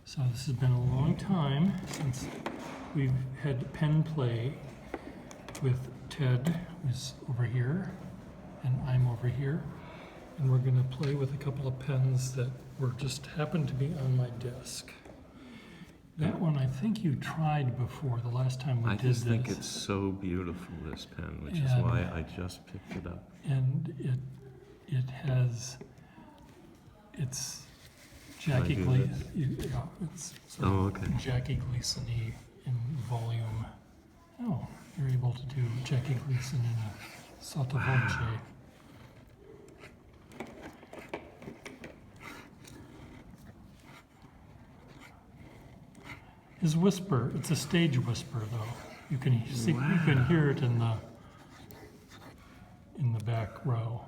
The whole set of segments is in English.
So this has been a long time since we've had pen play with Ted, who's over here, and I'm over here. And we're going to play with a couple of pens that were just happened to be on my desk. That one I think you tried before the last time we did this. I just think it's so beautiful, this pen, which is why I just picked it up. And it has, it's Jackie Gleason. Yeah, it's sort of Jackie Gleason-y in volume. Oh, you're able to do Jackie Gleason in a sottovoce. Wow. His whisper, it's a stage whisper though. You can see, you can hear it in the back row.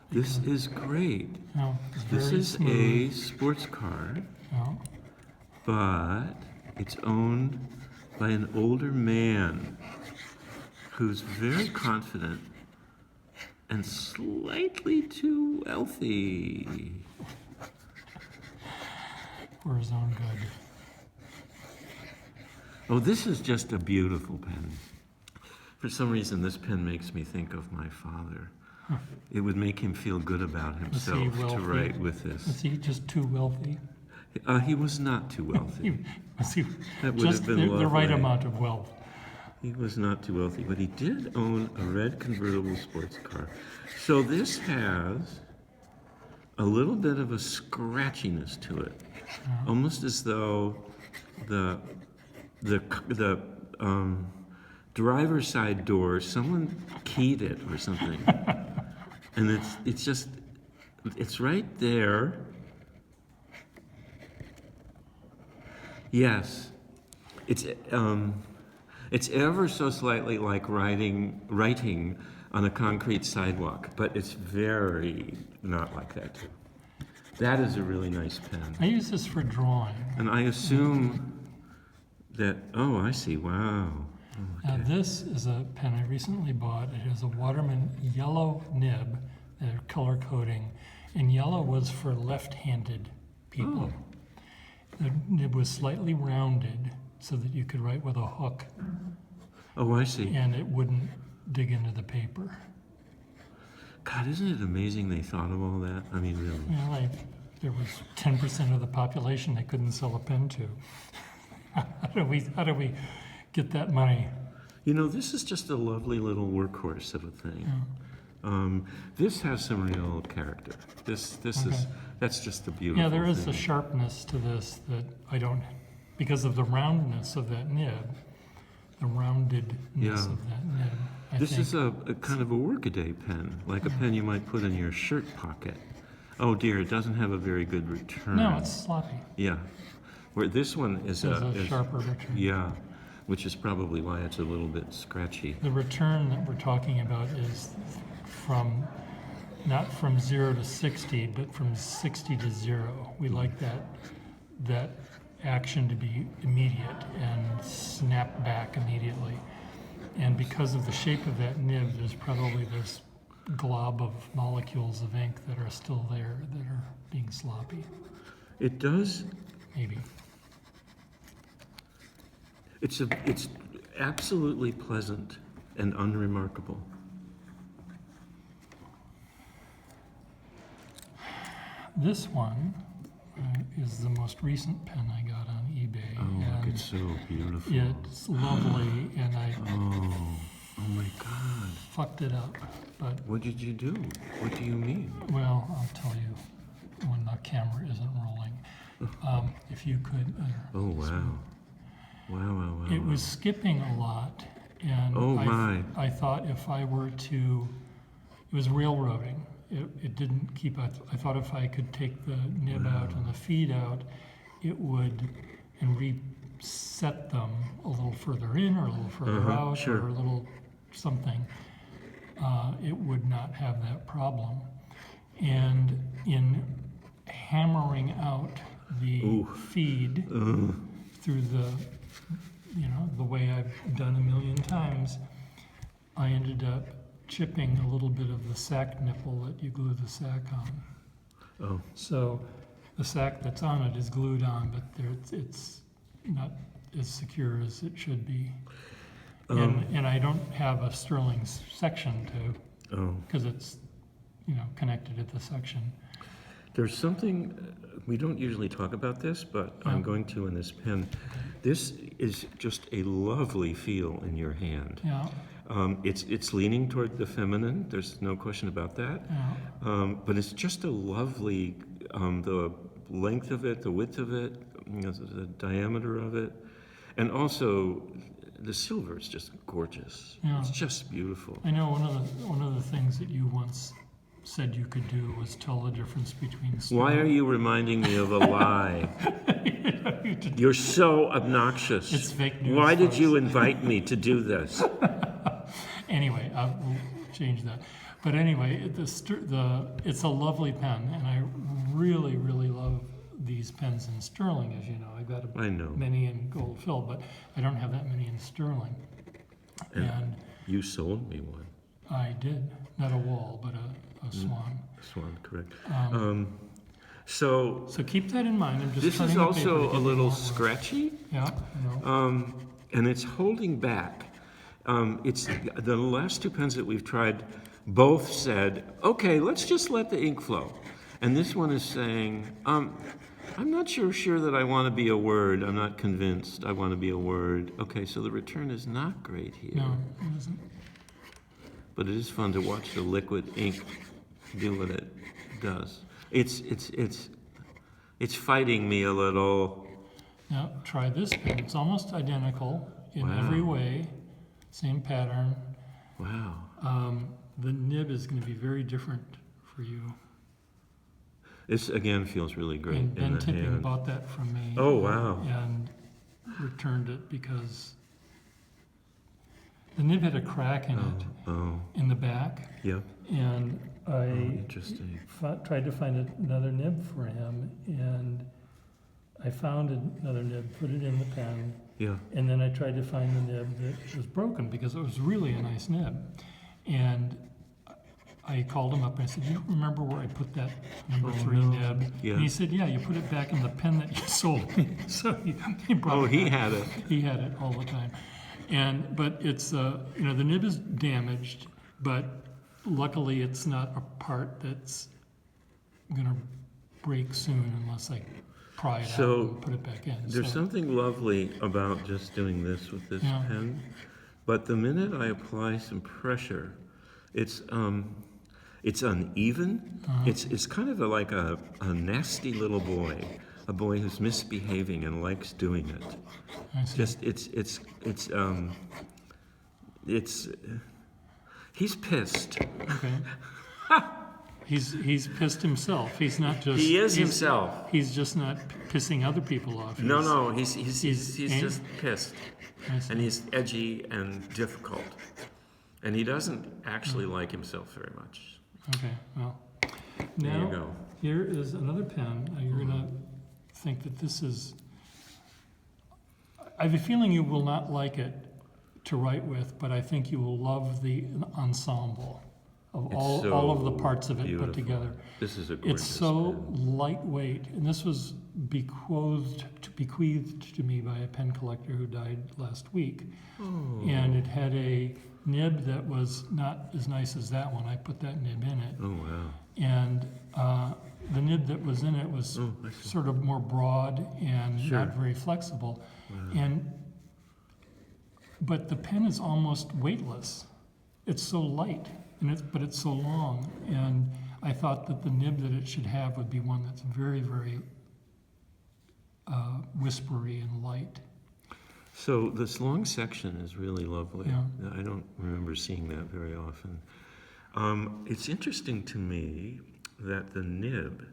This is great. Oh, this is smooth. A sports car, oh. But it's owned by an older man who's very confident and slightly too wealthy. For his own good. Oh, this is just a beautiful pen. For some reason, this pen makes me think of my father. Huh. It would make him feel good about himself to write with this. Was he just too wealthy? He was not too wealthy. Was he that would just have been the right amount of wealth? He was not too wealthy, but he did own a red convertible sports car. So this has a little bit of a scratchiness to it, almost as though the driver's side door, someone keyed it or something. And it's right there. Yes. It's ever so slightly like writing on a concrete sidewalk, but it's very not like that too. That is a really nice pen. I use this for drawing. And I assume that, oh, I see, wow. Oh, okay. Now this is a pen I recently bought. It has a Waterman yellow nib, color coding, and yellow was for left-handed people. Oh. The nib was slightly rounded so that you could write with a hook. Oh, I see. And it wouldn't dig into the paper. God, isn't it amazing they thought of all that? I mean, really. Well, there was 10% of the population they couldn't sell a pen to. How do we get that money? You know, this is just a lovely little workhorse of a thing. Yeah. This has some real character. That's just a beautiful Yeah, there is thing. a sharpness to this that I don't, because of the roundness of that nib, the roundedness of that nib. This is a kind of a workaday pen, like a pen you might put in your shirt pocket. Oh dear, it doesn't have a very good return. No, it's sloppy. Yeah. Where this one is a sharper return. Yeah, which is probably why it's a little bit scratchy. The return that we're talking about is not from 0 to 60, but from 60 to 0. We like that action to be immediate and snap back immediately. And because of the shape of that nib, there's probably this glob of molecules of ink that are still there that are being sloppy. It does. Maybe. It's absolutely pleasant and unremarkable. This one is the most recent pen I got on eBay. Oh, look, it's so beautiful. It's lovely, and I oh my God, fucked it up. But what did you do? What do you mean? Well, I'll tell you when the camera isn't rolling. If you could. Oh wow. Wow. It was skipping a lot, and I thought if I were to, it was railroading. It didn't keep. I thought if I could take the nib out and the feed out, it would, and reset them a little further in or a little further out or a little something. It would not have that problem. And in hammering out the feed through the way I've done a million times, I ended up chipping a little bit of the sack nipple that you glue the sack on. Oh. So the sack that's on it is glued on, but it's not as secure as it should be. And I don't have a sterling section because it's, connected at the section. There's something, we don't usually talk about this, but I'm going to in this pen. This is just a lovely feel in your hand. Yeah. It's leaning toward the feminine, there's no question about that. Yeah. But it's just a lovely, the length of it, the width of it, the diameter of it, and also the silver is just gorgeous. Yeah. It's just beautiful. I know one of the things that you once said you could do was tell the difference between sterling. Why are you reminding me of a lie? You're so obnoxious. It's fake news. Why did you invite me to do this? Anyway, we'll change that. But anyway, it's a lovely pen, and I really, really love these pens in sterling, as you know. I've got many in gold fill, but I don't have that many in sterling. And you sold me one. I did. Not a wall, but a swan. Swan, correct. So keep that in mind. I'm just this is also a little scratchy. Yeah, I know. And it's holding back. It's the last two pens that we've tried both said, okay, let's just let the ink flow. And this one is saying, I'm not sure that I want to be a word. I'm not convinced I want to be a word. Okay, so the return is not great here. No, it isn't. But it is fun to watch the liquid ink do what it does. It's fighting me a little. Now try this pen. It's almost identical in every way. Same pattern. Wow. The nib is going to be very different for you. This again feels really great And Ben in the Tipping hand. bought that from me. Oh wow. And returned it because the nib had a crack in it in the back. Yeah. And I interesting. tried to find another nib for him, and I found another nib, put it in the pen, Yeah. and then I tried to find the nib that was broken because it was really a nice nib. And I called him up and I said, "Do you remember where I put that number 3 nib?" Yeah. And he said, "Yeah, you put it back in the pen that you sold me." So he brought it he back. had it. He had it all the time. But it's the nib is damaged, but luckily it's not a part that's gonna break soon unless I pry it out and put it back in. There's something lovely about just doing this with this pen, but the minute I apply some pressure, it's uneven. It's kind of like a nasty little boy, a boy who's misbehaving and likes doing it. I see. Just he's pissed. Okay. He's pissed himself. He's not just. He is himself. He's just not pissing other people off. No, he's just pissed, I see. and he's edgy and difficult, and he doesn't actually like himself very much. Okay. Well. There Now you go. here is another pen. Now you're gonna think that this is. I have a feeling you will not like it to write with, but I think you will love the ensemble of all of the parts of it beautiful. put together. This is a gorgeous It's so pen. lightweight, and this was bequeathed to me by a pen collector who died last week. Oh. And it had a nib that was not as nice as that one. I put that nib in it. Oh wow. And the nib that was in it was I see. sort of more broad and not very flexible. But the pen is almost weightless. It's so light, but it's so long. And I thought that the nib that it should have would be one that's very, very whispery and light. So this long section is really lovely. Yeah. I don't remember seeing that very often. It's interesting to me that the nib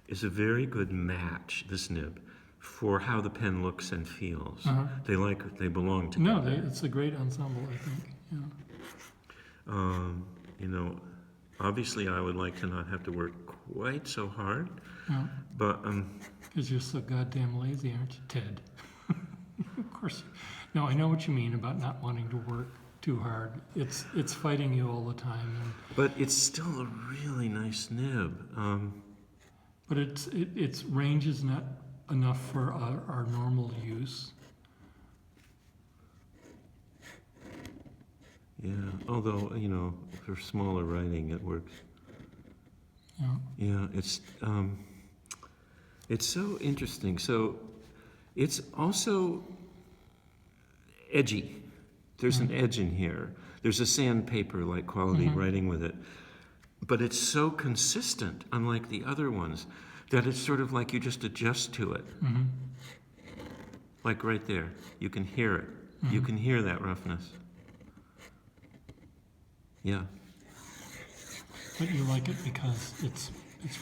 is a very good match, this nib, for how the pen looks and feels. They belong together. No, it's a great ensemble, I think. Yeah. Obviously I would like to not have to work quite so hard, Yeah. but Because you're so goddamn lazy, aren't you, Ted? Of course. No, I know what you mean about not wanting to work too hard. It's fighting you all the time. but it's still a really nice nib. but its range is not enough for our normal use. Yeah, although, for smaller writing, it works. Yeah. Yeah, it's so interesting. So it's also edgy. There's an edge in here. There's a sandpaper-like quality writing with it. But it's so consistent, unlike the other ones, that it's sort of like you just adjust to it. Like right there. You can hear it. You can hear that roughness. Yeah. But you like it because it's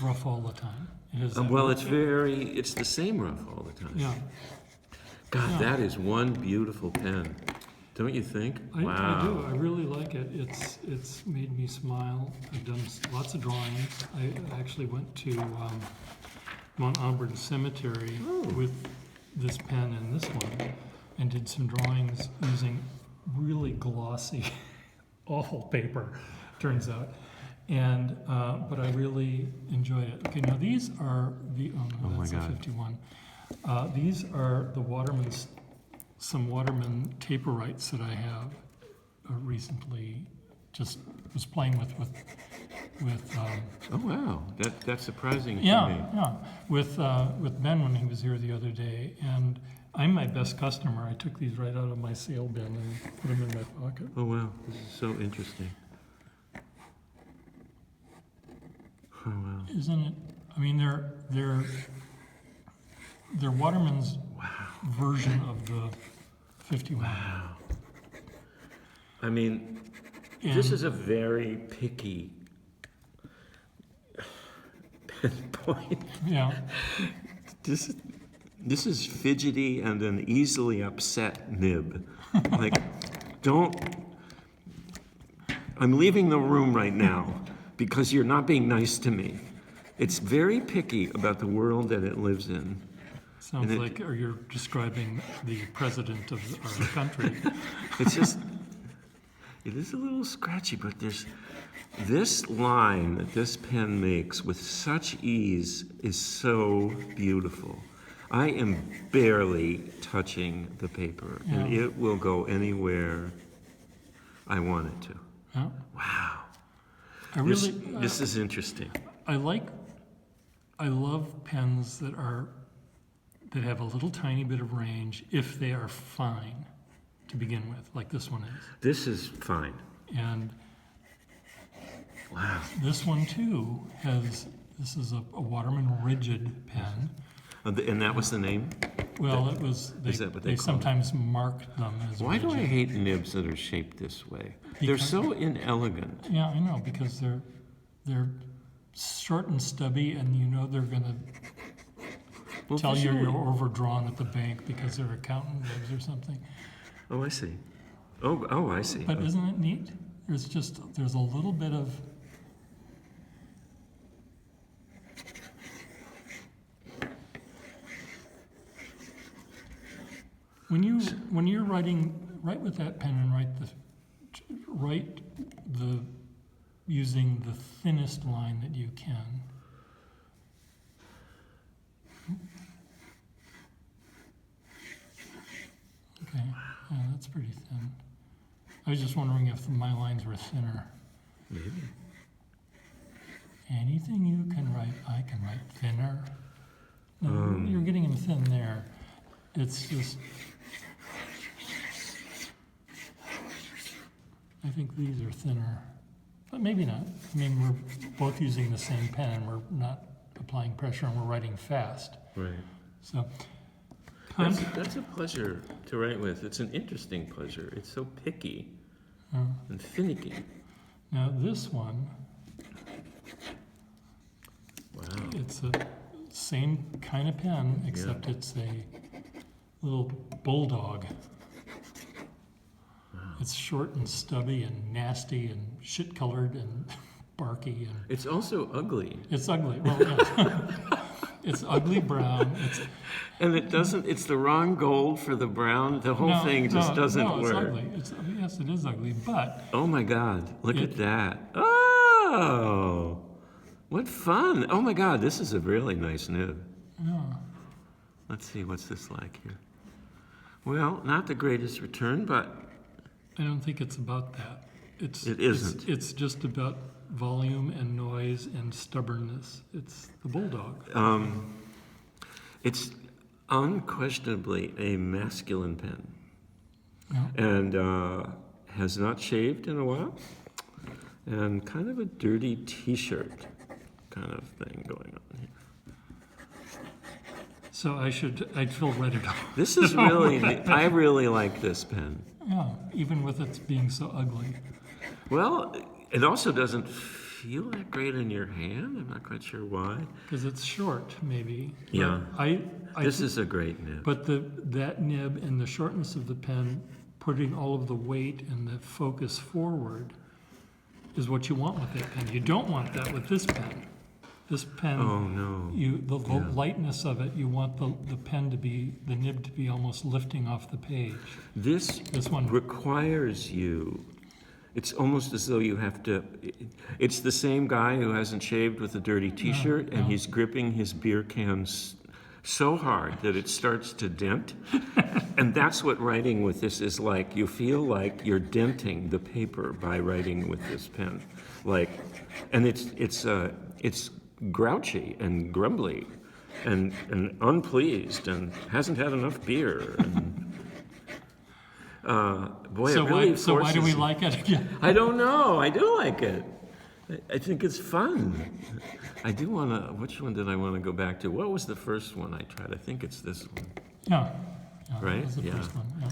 rough all the time. It is. Well, it's the same rough all the time. Yeah. God, Yeah. that is one beautiful pen. Don't you think? I do. Wow. I really like it. It's made me smile. I've done lots of drawings. I actually went to Mount Auburn Cemetery with this pen and this one, and did some drawings using really glossy, awful paper, turns out. And but I really enjoyed it. Okay, now these are the that's my a God. 51. These are the some Waterman Taperites that I have recently. Just was playing with Oh, wow. That's surprising to me. yeah, with Ben when he was here the other day, and I'm my best customer. I took these right out of my sale bin and put them in my pocket. Oh, wow. This is so interesting. Oh, wow. Isn't it? I mean, they're Waterman's version of the 51. Wow. I mean, And this is a very picky point. yeah, This is fidgety and an easily upset nib. Like, I'm leaving the room right now because you're not being nice to me. It's very picky about the world that it lives in. sounds like, or you're describing the president of our country. It's just, it is a little scratchy, but there's this line that this pen makes with such ease is so beautiful. I am barely touching the paper, and Yeah. it will go anywhere I want it to. Yeah. Wow. I This, really, this is interesting. I love pens that have a little tiny bit of range if they are fine to begin with, like this one is. This is fine. And Wow. this one too this is a Waterman Rigid pen. And that was the name? Well, it was, Is that what they they call it? sometimes marked them as Why do I rigid. hate nibs that are shaped this way? They're Because- so inelegant. Yeah, I know, because they're short and stubby, and you know they're gonna Well, tell you visually- you're overdrawn at the bank because they're accountant libs or something. Oh, I see. Oh, I see. But isn't it neat? There's a little bit of when you're write with that pen and write the using the thinnest line that you can. Okay, yeah, that's pretty thin. I was just wondering if my lines were thinner. Maybe. Anything you can write, I can write thinner. No, you're getting them thin there. It's just, I think these are thinner, but maybe not. I mean, we're both using the same pen and we're not applying pressure and we're writing fast. Right. So, That's a pleasure to write with. It's an interesting pleasure. It's so picky and finicky. now this one, Wow. it's a same kind of pen, except it's a little bulldog. It's short and stubby and nasty and shit-colored and barky, and It's also ugly. it's ugly. Well, yeah. It's ugly brown. And it's the wrong gold for the brown. The whole thing just doesn't no, work. It's ugly. Yes, it is ugly, but Oh my God, look It- at that. Oh! What fun! Oh my God, this is a really nice nib. Yeah. Let's see, what's this like here? Well, not the greatest return, but I don't think it's about that. It isn't. It's just about volume and noise and stubbornness. It's the Bulldog. it's unquestionably a masculine pen. Yeah. And has not shaved in a while, and kind of a dirty T-shirt kind of thing going on here. So I'd feel ready to. This is really, I really like this pen. Yeah, even with it being so ugly. Well, it also doesn't feel that great in your hand. I'm not quite sure why. Because it's short, maybe. Yeah. This I is a great nib. But that nib and the shortness of the pen, putting all of the weight and the focus forward, is what you want with that pen. You don't want that with this pen. This pen, Oh no. the lightness of it, you want the pen to be, the nib to be almost lifting off the page. This one requires you. It's almost as though you have to. It's the same guy who hasn't shaved with a dirty T-shirt, and he's gripping his beer cans so hard that it starts to dent. And that's what writing with this is like. You feel like you're denting the paper by writing with this pen, and it's grouchy and grumbly, and unpleased, and hasn't had enough beer. And, boy, So it really why do we forces- like it again? I don't know. I do like it. I think it's fun. I do want to. Which one did I want to go back to? What was the first one I tried? I think it's this one. Yeah. Right? That was the Yeah. first one. Yeah.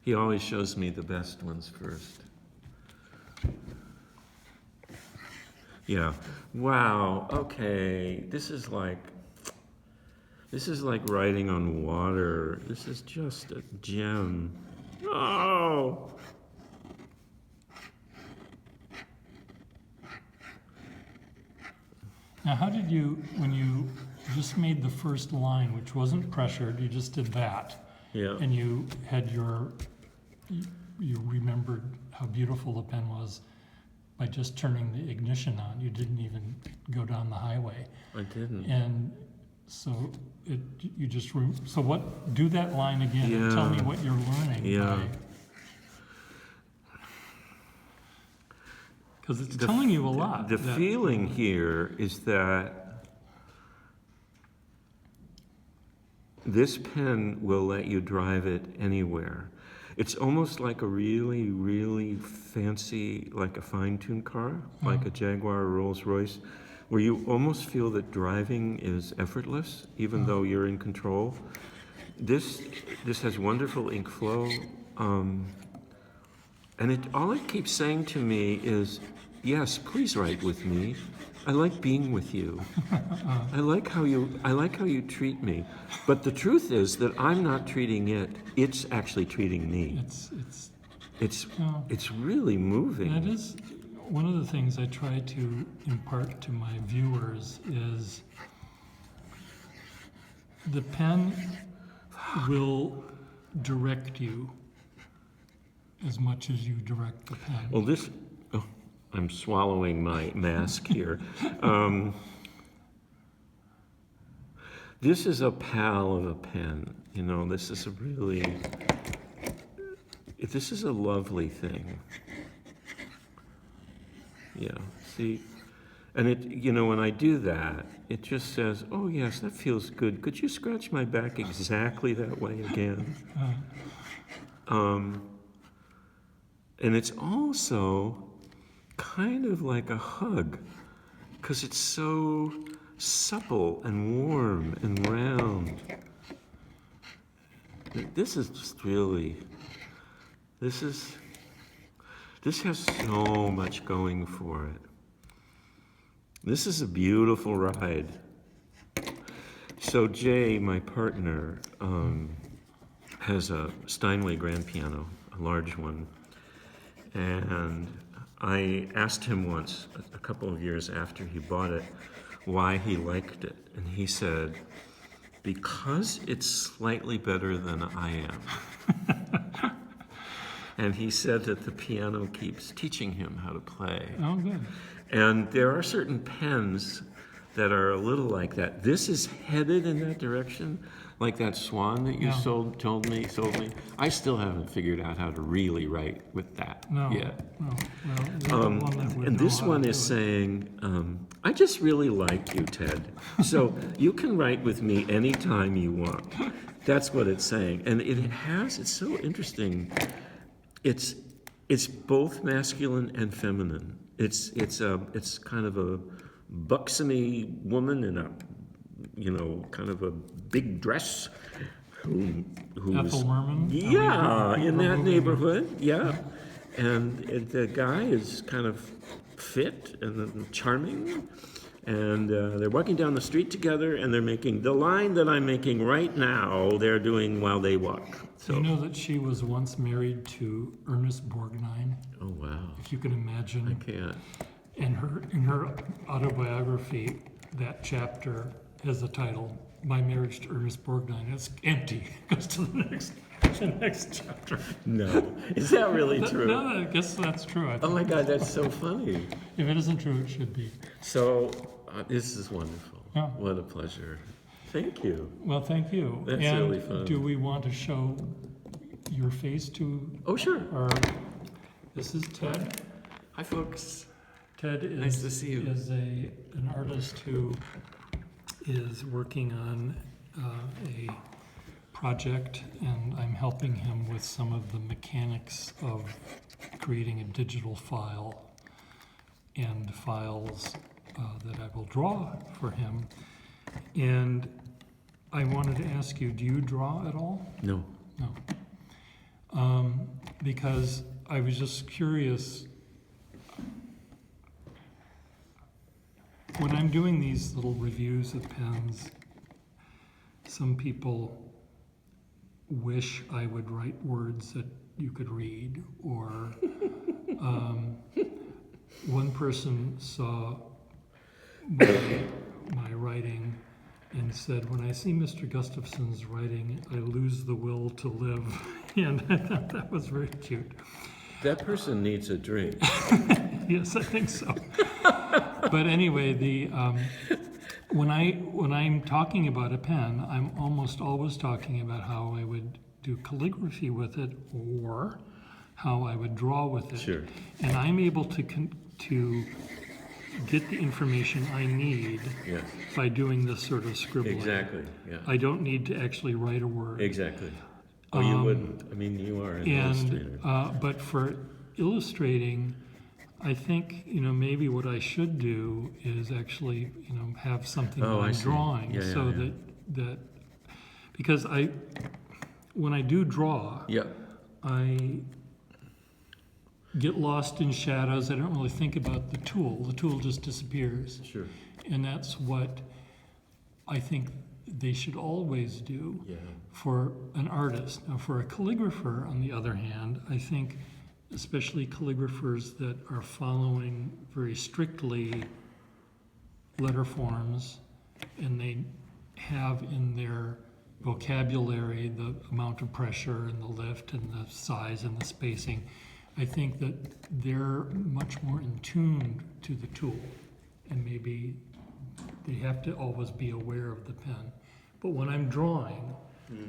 He always shows me the best ones first. Yeah. Wow. Okay. This is like writing on water. This is just a gem. Oh. Now, how did you, when you just made the first line, which wasn't pressured, you just did that, Yeah. and you had you remembered how beautiful the pen was by just turning the ignition on. You didn't even go down the highway. I didn't. And so do that line again and tell me Yeah. what you're learning. Yeah. Because it's telling you a lot. The feeling here is that this pen will let you drive it anywhere. It's almost like a really, really fancy, like a fine-tuned car, like a Jaguar or Rolls-Royce, where you almost feel that driving is effortless, even though you're in control. This has wonderful ink flow, and all it keeps saying to me is, yes, please write with me. I like being with you. I like how you treat me. But the truth is that I'm not treating it. It's actually treating me. It's really moving. That is one of the things I try to impart to my viewers is the pen will direct you as much as you direct the pen. Well, I'm swallowing my mask here. This is a pal of a pen. This is a lovely thing. Yeah, see, and when I do that, it just says, oh yes, that feels good. Could you scratch my back exactly that way again? And it's also kind of like a hug, because it's so supple and warm and round. This is just really, this has so much going for it. This is a beautiful ride. So Jay, my partner, has a Steinway grand piano, a large one, and I asked him once, a couple of years after he bought it, why he liked it. And he said, because it's slightly better than I am. And he said that the piano keeps teaching him how to play. Oh, good. And there are certain pens that are a little like that. This is headed in that direction, like that swan that you Yeah. sold me. I still haven't figured out how to really write with that No, yet. no. Well, you're the one that would And know this how one to is do it. saying, I just really like you, Ted. So you can write with me anytime you want. That's what it's saying. And it's so interesting. It's both masculine and feminine. It's kind of a buxomy woman in a, kind of a big dress who's Ethel Merman? yeah, in that Removing- neighborhood, yeah. And the guy is kind of fit and charming, and they're walking down the street together, and they're making the line that I'm making right now. They're doing while they walk. Do you know that she was once married to Ernest Borgnine? Oh wow, If you can imagine. I can't. In her autobiography, that chapter has the title "My Marriage to Ernest Borgnine." It's empty. It goes to the next chapter. No, is that really true? No, I guess that's true. I Oh think. my God, that's so funny. If it isn't true, it should be. So this is wonderful. Yeah. What a pleasure. Thank you. Well, thank you. That's and really fun. do we want to show your face to Oh sure. our? This is Ted. Hi folks. Ted is, Nice to see you. is an artist who is working on a project, and I'm helping him with some of the mechanics of creating a digital file and files that I will draw for him. And I wanted to ask you, do you draw at all? No. No. Because I was just curious. When I'm doing these little reviews of pens, some people wish I would write words that you could read, or one person saw my writing and said, "When I see Mr. Gustafson's writing, I lose the will to live." And I thought that was very cute. That person needs a drink. Yes, I think so. But anyway, when I'm talking about a pen, I'm almost always talking about how I would do calligraphy with it, or how I would draw with it. Sure. And I'm able to get the information I need Yes. by doing this sort of scribbling. Exactly. Yeah. I don't need to actually write a word. Exactly. Oh, you wouldn't. I mean, you are an illustrator. But for illustrating, I think, maybe what I should do is actually, have something Oh, that I I'm see. drawing, Yeah, yeah, so yeah. that because when I do draw, Yeah. I get lost in shadows. I don't really think about the tool. The tool just disappears. Sure. And that's what I think they should always do Yeah. for an artist. Now, for a calligrapher, on the other hand, I think especially calligraphers that are following very strictly letter forms, and they have in their vocabulary the amount of pressure and the lift and the size and the spacing, I think that they're much more in tune to the tool, and maybe they have to always be aware of the pen. But when I'm drawing,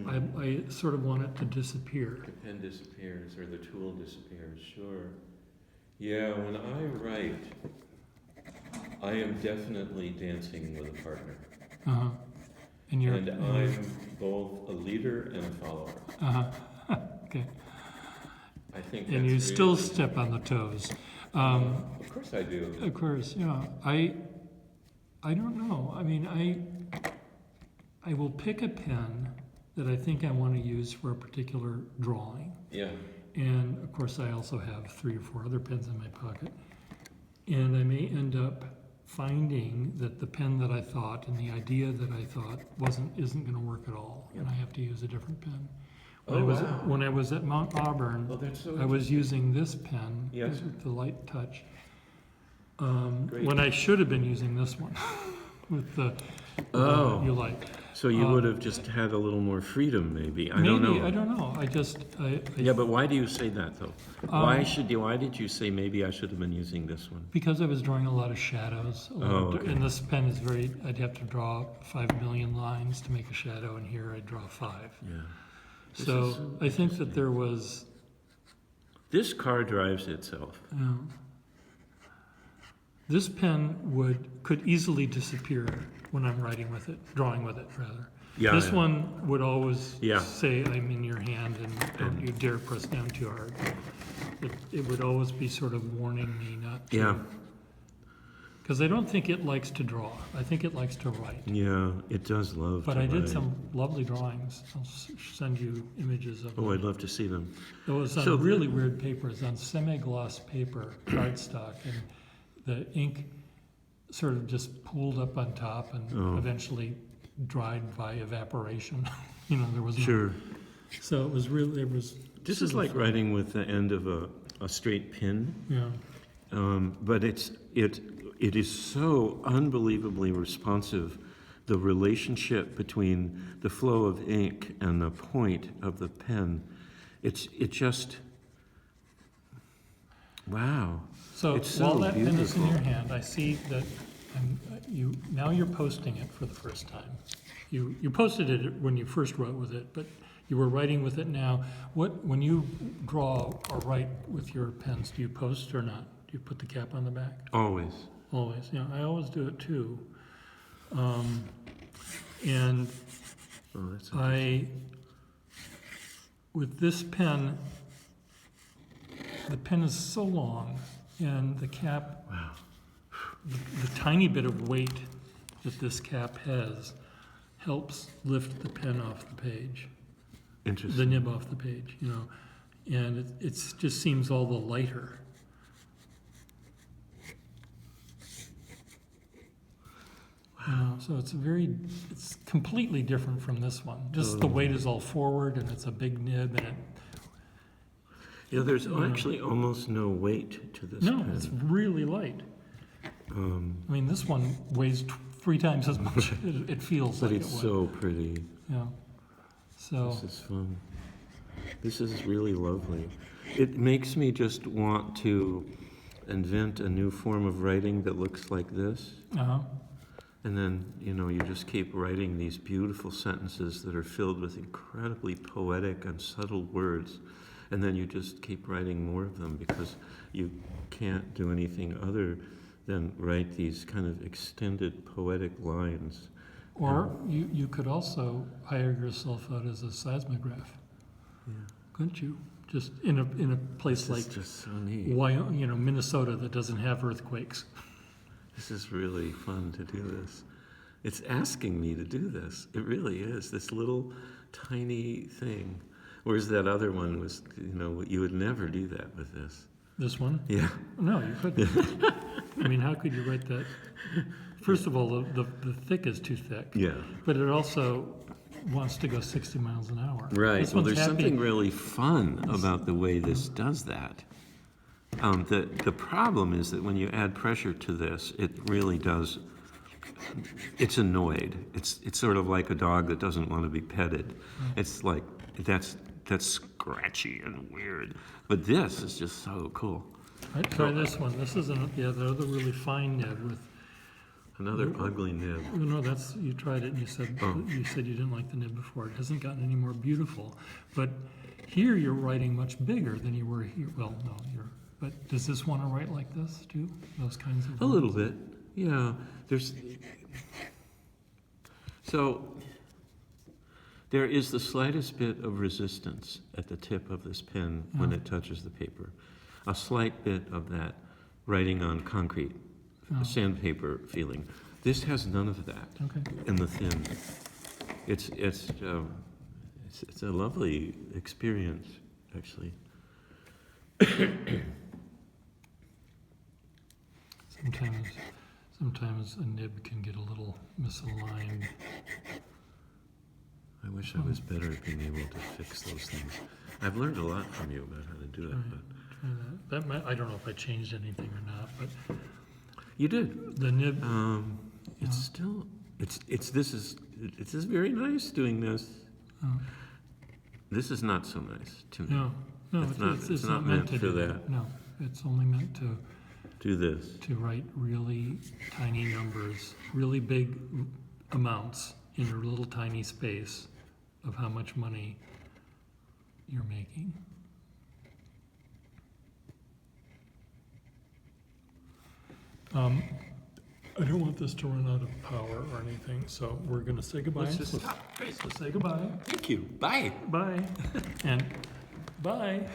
I sort of want it to disappear. The pen disappears or the tool disappears, sure. Yeah, when I write, I am definitely dancing with a partner. Uh-huh. And you're, And I'm both a leader and a follower. uh-huh. Okay. I think And you that's still really- step on the toes. Of course I do. Of course, yeah. I don't know. I mean, I will pick a pen that I think I want to use for a particular drawing. Yeah. And of course, I also have 3 or 4 other pens in my pocket. And I may end up finding that the pen that I thought and the idea that I thought isn't going to work at all, and I have to use a different pen. When I was at Mount Auburn, Oh, that's so I was using this pen Yes. with the light touch. Great. When I should have been using this one with the Oh. you like. So you would have just had a little more freedom, maybe. I Maybe, don't know. I don't know. Yeah, but why do you say that though? Why did you say maybe I should have been using this one? Because I was drawing a lot of shadows. Okay. And this pen is I'd have to draw 5 million lines to make a shadow, and here I draw 5. Yeah. This So is so I think that there was, This car drives itself. this pen could easily disappear when I'm writing with it, drawing with it, rather. Yeah, This yeah. one would always Yeah. say, I'm in your hand, and don't you dare press down too hard. It would always be sort of warning me not to. Yeah. Because I don't think it likes to draw. I think it likes to write. Yeah, it does love But to I did write. some lovely drawings. I'll send you images of them. Oh, I'd love to see them. It was on So really weird paper. It's on semi-gloss paper, cardstock, and the ink sort of just pooled up on top and Oh. eventually dried by evaporation. There was no. Sure. So it was really, This is like writing with the end of a straight pin. Yeah. But it is so unbelievably responsive. The relationship between the flow of ink and the point of the pen, it just, wow. So It's so while that pen is in beautiful. your hand, I see that now you're posting it for the first time. You posted it when you first wrote with it, but you were writing with it now. When you draw or write with your pens, do you post or not? Do you put the cap on the back? Always. Always. Yeah, I always do it too. And Oh, that's with this pen, the pen is so long, and the cap, wow. the tiny bit of weight that this cap has helps lift the pen off the page, the Interesting. nib off the page, and it just seems all the lighter. So it's completely different from this one. Just the weight is all forward, and it's a big nib, and Yeah, there's actually almost no weight to this pen. it's really light. I mean, this one weighs 3 times as much. It feels But like it's it would. so pretty. Yeah. So This is fun. This is really lovely. It makes me just want to invent a new form of writing that looks like this. And then, you just keep writing these beautiful sentences that are filled with incredibly poetic and subtle words. And then you just keep writing more of them because you can't do anything other than write these kind of extended poetic lines. Or you could also hire yourself out as a seismograph, couldn't you? Just in a place like It's just so neat. Minnesota that doesn't have earthquakes. This is really fun to do this. It's asking me to do this. It really is. This little tiny thing. Whereas that other one was, you would never do that with this. This one? Yeah. No, you couldn't. I mean, how could you write that? First of all, the thick is too thick. Yeah. But it also wants to go 60 miles an hour. Right. This Well, one's there's happy. something really fun about the way this does that. The problem is that when you add pressure to this, it really does. It's annoyed. It's sort of like a dog that doesn't want to be petted. It's like that's scratchy and weird. But this is just so cool. Right, try this one. This is the other really fine nib with. Another ugly nib. No, you tried it and you said you didn't like the nib before. It hasn't gotten any more beautiful. But here you're writing much bigger than you were here. Well, no, but does this want to write like this too? Those kinds of A little bit, yeah. There is the slightest bit of resistance at the tip of this pen when it touches the paper. A slight bit of that writing on concrete, sandpaper feeling. This has none of that. Okay. In the thin. It's a lovely experience, actually. Sometimes a nib can get a little misaligned. I wish I was better at being able to fix those things. I've learned a lot from you about how to do it, but Try that. I don't know if I changed anything or not, but you did. the nib. It's still This is very nice doing this. Oh. This is not so nice to me. No, It's not meant to for do that. No, it's only meant Do this. to write really tiny numbers, really big amounts in a little tiny space of how much money you're making. I don't want this to run out of power or anything, so we're gonna say goodbye. Let's just So- stop. Great. So say goodbye. Thank you. Bye. Bye. And bye.